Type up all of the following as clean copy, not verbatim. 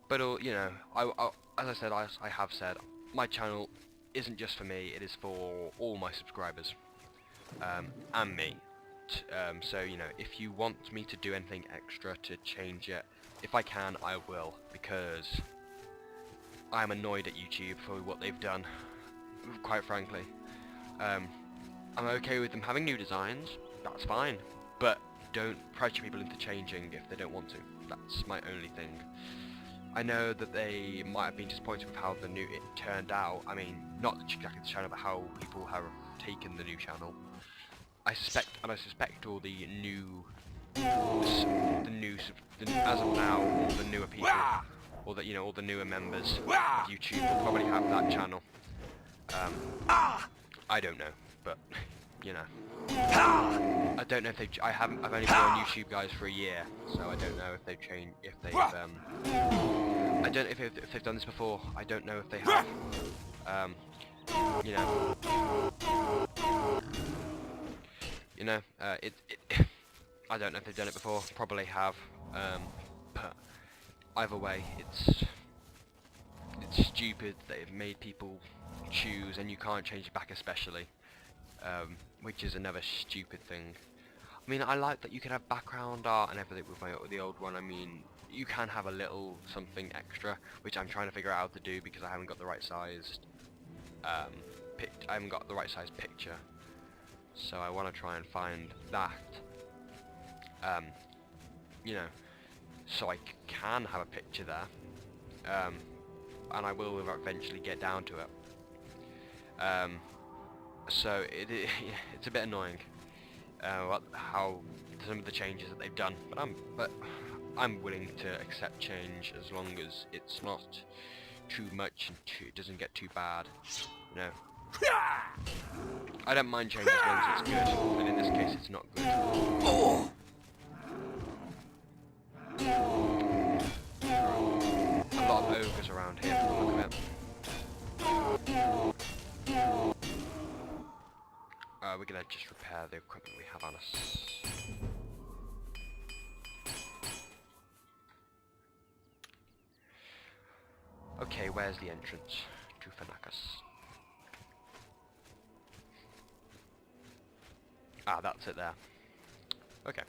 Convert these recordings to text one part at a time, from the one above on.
But you know, as I said, I have said, my channel isn't just for me. It is for all my subscribers, and me. So you know, if you want me to do anything extra to change it, if I can, I will, because I'm annoyed at YouTube for what they've done. Quite frankly, I'm okay with them having new designs. That's fine, but don't pressure people into changing if they don't want to. That's my only thing. I know that they might have been disappointed with how it turned out. I mean, not exactly the channel, but how people have taken the new channel. I suspect all the new, as of now, all the newer people, or that, you know, all the newer members of YouTube will probably have that channel. I don't know, but you know, I don't know if they've. I've only been on YouTube, guys, for a year, so I don't know if they've changed. If they've, I don't know if they've done this before. I don't know if they have. You know, I don't know if they've done it before. Probably have. But either way, it's stupid that they've made people choose, and you can't change it back, especially. Which is another stupid thing. I mean, I like that you can have background art and everything with the old one. I mean, you can have a little something extra, which I'm trying to figure out how to do because I haven't got the right sized picture. So I want to try and find that. You know, so I can have a picture there. And I will eventually get down to it. So it's a bit annoying how some of the changes that they've done, but I'm willing to accept change as long as it's not too much and it doesn't get too bad. You know, I don't mind change as long as it's good, but in this case it's not good. A lot of ogres around here from the look of it. We're gonna just repair the equipment we have on us. Okay, where's the entrance to Fanakas? Ah, that's it there. Okay.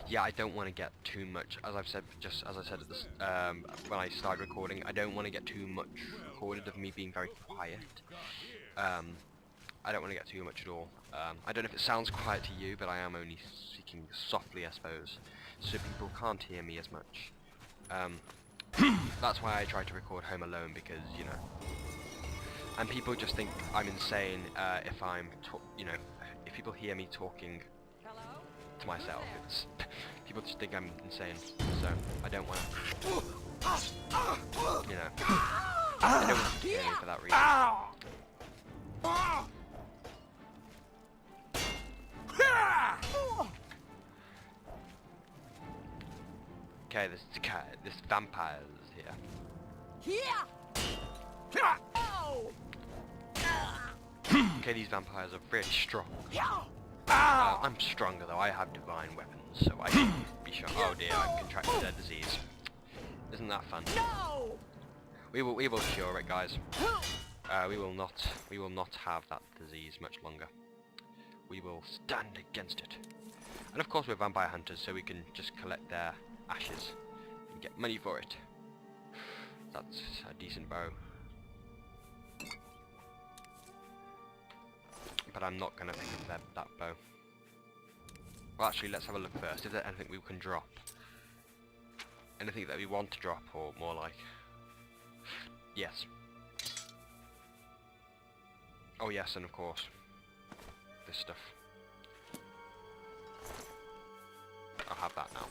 Yeah, I don't want to get too much, as I've said, just as I said at this, when I started recording, I don't want to get too much recorded of me being very quiet. I don't want to get too much at all. I don't know if it sounds quiet to you, but I am only speaking softly, I suppose, so people can't hear me as much. That's why I try to record home alone, because, you know, and people just think I'm insane if I'm, you know, if people hear me talking to myself. It's people just think I'm insane, so I don't want to, you know, I don't want to hear me for that reason. Okay, this vampire's here. Okay, these vampires are really strong. I'm stronger though, I have divine weapons, so I can be sure. Oh dear, I've contracted their disease. Isn't that fun? We will cure it, guys. We will not have that disease much longer. We will stand against it. And of course we're vampire hunters, so we can just collect their ashes and get money for it. That's a decent bow. But I'm not going to pick up that bow. Well, actually, let's have a look first. Is there anything we can drop? Anything that we want to drop, or more like... Yes. Oh yes, and of course, this stuff. I'll have that now.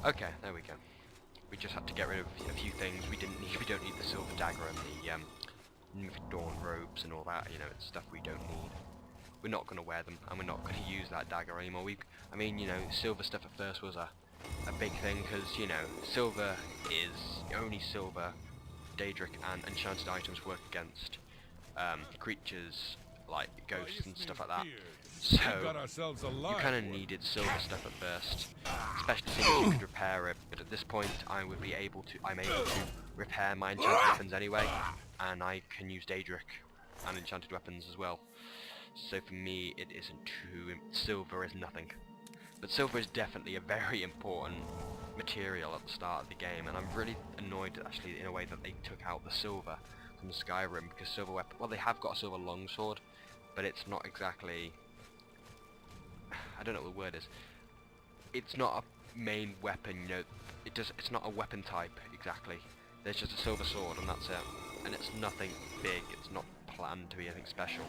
Okay, there we go. We just had to get rid of a few things we didn't need. We don't need the silver dagger and the Dawn robes and all that. You know, it's stuff we don't need. we're not going to wear them, and we're not going to use that dagger anymore. I mean, you know, silver stuff at first was a big thing, because, you know, silver is only silver, Daedric and enchanted items work against creatures like ghosts and stuff like that. So you kind of needed silver stuff at first, especially since you could repair it. But at this point, I'm able to repair my enchanted weapons anyway, and I can use Daedric and enchanted weapons as well. So for me, it isn't too. Silver is nothing, but silver is definitely a very important material at the start of the game, and I'm really annoyed actually in a way that they took out the silver from Skyrim, because silver weapon. Well, they have got a silver longsword, but it's not exactly. I don't know what the word is. It's not a main weapon, you know. It's not a weapon type exactly. There's just a silver sword, and that's it. And it's nothing big. It's not planned to be anything special,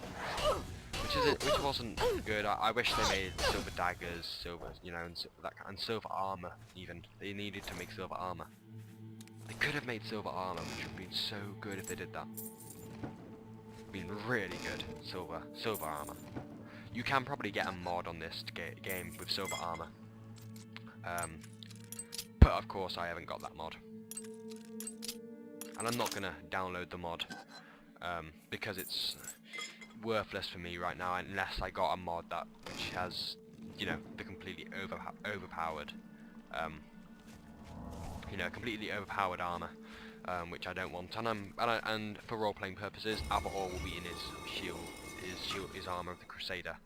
which wasn't good. I wish they made silver daggers, silver, you know, and silver armor. Even they needed to make silver armor. They could have made silver armor, which would have been so good if they did that. Been really good. Silver armor. You can probably get a mod on this game with silver armor, but of course I haven't got that mod, and I'm not gonna download the mod because it's worthless for me right now unless I got a mod which has, you know, the completely overpowered, you know, completely overpowered armor, which I don't want. And for role-playing purposes, Aberhor will be in his armor of the Crusader,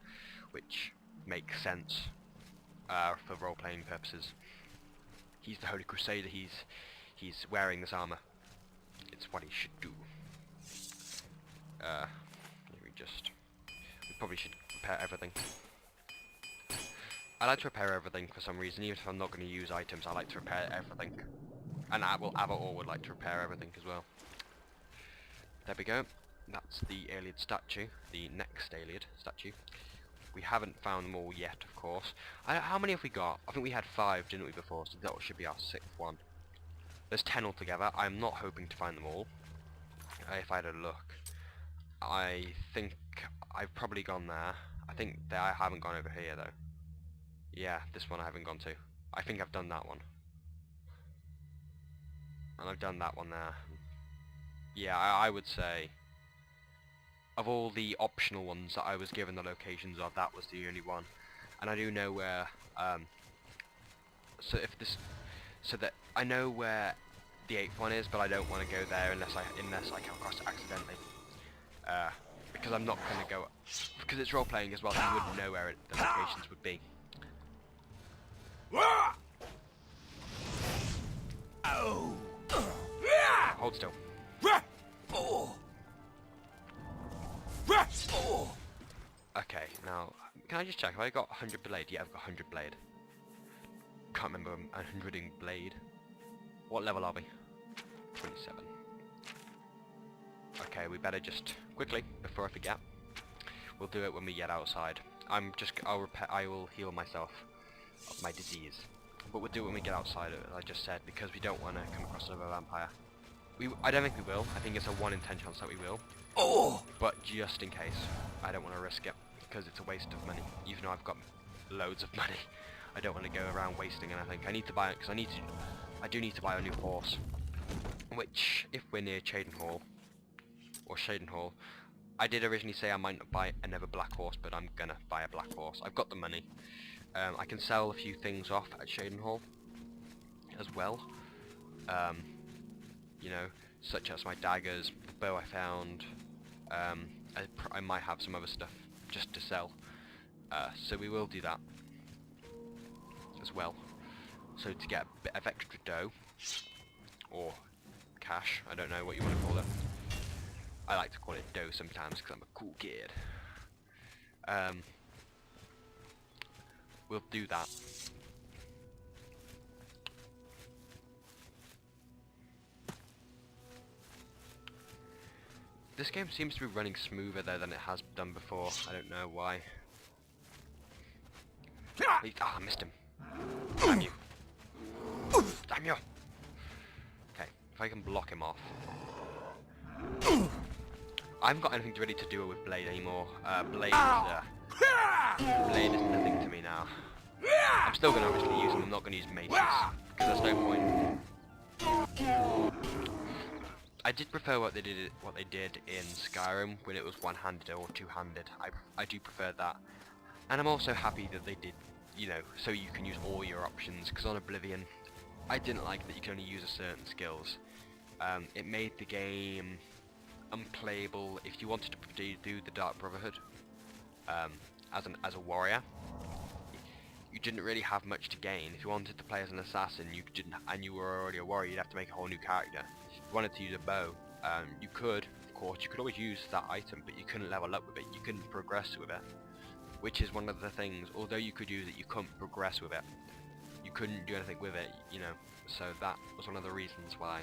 which makes sense for role-playing purposes. He's the Holy Crusader. He's wearing this armor. It's what he should do. We probably should repair everything. I like to repair everything for some reason, even if I'm not going to use items. I like to repair everything, and Aberhor would like to repair everything as well. There we go. That's the Ayleid statue, the next Ayleid statue. We haven't found them all yet, of course. How many have we got? I think we had 5, didn't we, before? So that should be our 6th one. There's 10 altogether. I'm not hoping to find them all. If I had a look, I think I've probably gone there. I think that I haven't gone over here though. Yeah, this one I haven't gone to. I think I've done that one, and I've done that one there. Yeah, I would say, of all the optional ones that I was given the locations of, that was the only one. And I do know where, so that I know where the 8th one is, but I don't want to go there unless I come across it accidentally. Because I'm not going to go, because it's role-playing as well, so you wouldn't know where the locations would be. Hold still. Okay, now, can I just check, have I got 100 blade? Yeah, I've got 100 blade. Can't remember 100ing blade. What level are we? 27. Okay, we better just, quickly, before I forget, we'll do it when we get outside. I will heal myself of my disease. But we'll do it when we get outside, as I just said, because we don't want to come across another vampire. I don't think we will. I think it's a 1 in 10 chance that we will. But just in case, I don't want to risk it, because it's a waste of money. Even though I've got loads of money, I don't want to go around wasting anything. I need to buy it, because I do need to buy a new horse. Which, if we're near Cheydinhal, I did originally say I might not buy another black horse, but I'm gonna buy a black horse. I've got the money. I can sell a few things off at Cheydinhal as well. You know, such as my daggers, the bow I found. I might have some other stuff just to sell. So we will do that as well. So to get a bit of extra dough, or cash, I don't know what you want to call it. I like to call it dough sometimes because I'm a cool kid. We'll do that. This game seems to be running smoother though than it has done before. I don't know why. Ah, I missed him. Damn you. Damn you. Okay, if I can block him off. I haven't got anything really to do with Blade anymore. Blade is nothing to me now. I'm still going to obviously use them. I'm not going to use maces because there's no point. I did prefer what they did in Skyrim when it was one-handed or two-handed. I do prefer that, and I'm also happy that they did, you know, so you can use all your options. Because on Oblivion, I didn't like that you can only use certain skills. It made the game unplayable if you wanted to do the Dark Brotherhood as a warrior. You didn't really have much to gain. If you wanted to play as an assassin, and you were already a warrior, you'd have to make a whole new character. If you wanted to use a bow, you could, of course, you could always use that item, but you couldn't level up with it. You couldn't progress with it, which is one of the things. Although you could use it, you couldn't progress with it. You couldn't do anything with it, you know. So that was one of the reasons why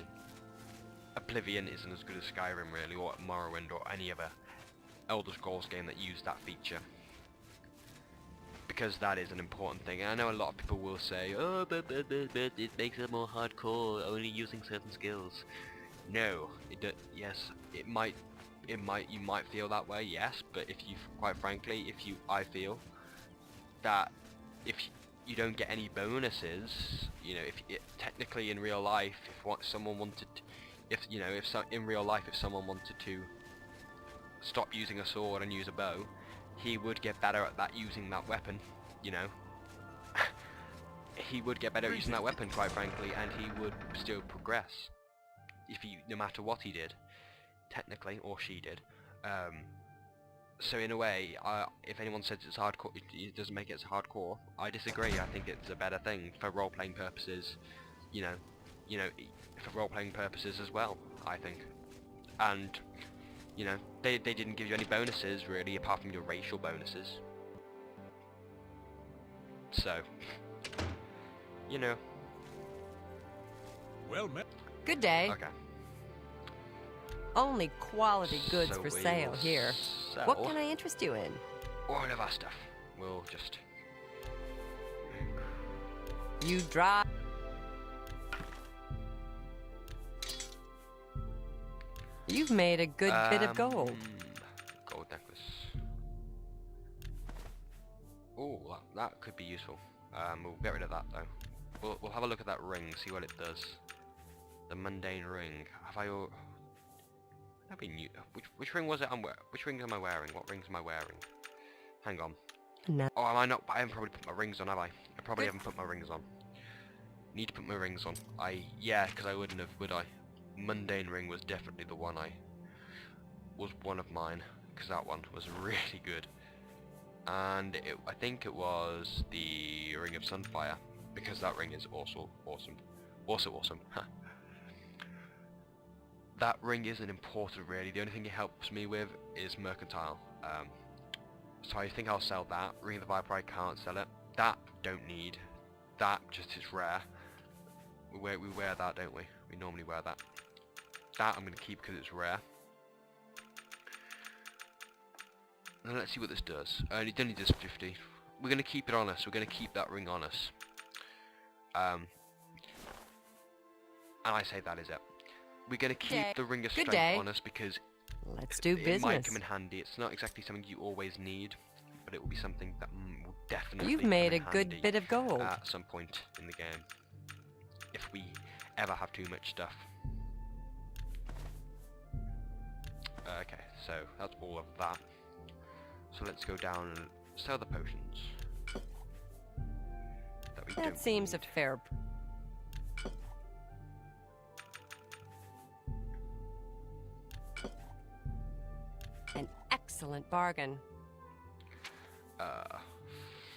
Oblivion isn't as good as Skyrim, really, or Morrowind, or any other Elder Scrolls game that used that feature. Because that is an important thing. And I know a lot of people will say, oh, but it makes it more hardcore, only using certain skills. No, yes, you might feel that way, yes, but if you, quite frankly, I feel that if you don't get any bonuses, you know, technically in real life, in real life, if someone wanted to stop using a sword and use a bow, he would get better at that using that weapon, you know. He would get better at using that weapon, quite frankly, and he would still progress. No matter what he did, technically, or she did. So in a way, if anyone says it's hardcore, it doesn't make it hardcore, I disagree. I think it's a better thing for role-playing purposes, you know, for role-playing purposes as well, I think. And you know, they didn't give you any bonuses, really, apart from your racial bonuses. So, you know. Well met. Good day. Okay. Only quality goods So for we sale will here. sell What can I interest you in? all of our stuff. We'll just... You drive. You've made a good bit of gold. Gold necklace. Oh, that could be useful. We'll get rid of that though. We'll have a look at that ring, see what it does. The mundane ring. Have I? That'd be new. Which ring was it? Which ring am I wearing? What rings am I wearing? Hang on. No. Oh, am I not? I haven't probably put my rings on, have I? I probably haven't put my rings on. Need to put my rings on. Yeah, because I wouldn't have, would I? Mundane ring was definitely the one was one of mine, because that one was really good. And I think it was the Ring of Sunfire, because that ring is also awesome. That ring isn't important really. The only thing it helps me with is mercantile. So I think I'll sell that. Ring of the Viper, I can't sell it. That don't need. That just is rare. We wear that, don't we? We normally wear that. That I'm going to keep because it's rare. And let's see what this does. It only does 50. We're going to keep it on us. We're going to keep that ring on us. And I say that is it. We're going to keep the Ring of Strength on us because Let's do business. It might come in handy. It's not exactly something you always need, but it will be something that will definitely You've come made a in good handy bit of gold. at some point in the game. If we ever have too much stuff. Okay, so that's all of that. So let's go down and sell the potions. That seems a fair... An excellent bargain.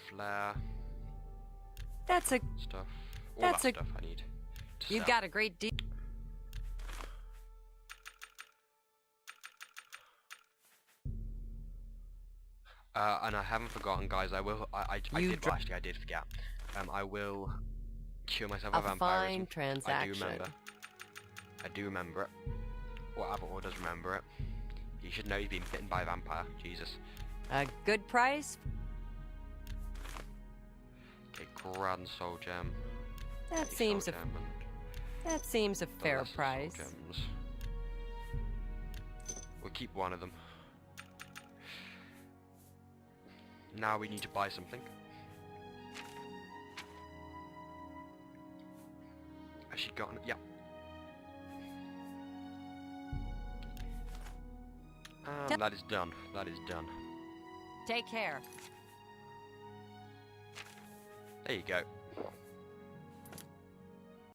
Flare. That's a... Stuff. All that stuff I need to You've sell. got a great deal. And I haven't forgotten, guys. I will. I did. Well, actually, I did forget. I will cure myself of vampirism. Fine transaction. I do remember it. Well, Avalor does remember it. He should know he's been bitten by a vampire. Jesus. A good price? Okay, Grand Soul Gem. That seems a... That seems a fair price. We'll keep one of them. Now we need to buy something. Has she gotten it? Yeah. And that is done. That is done. Take care. There you go.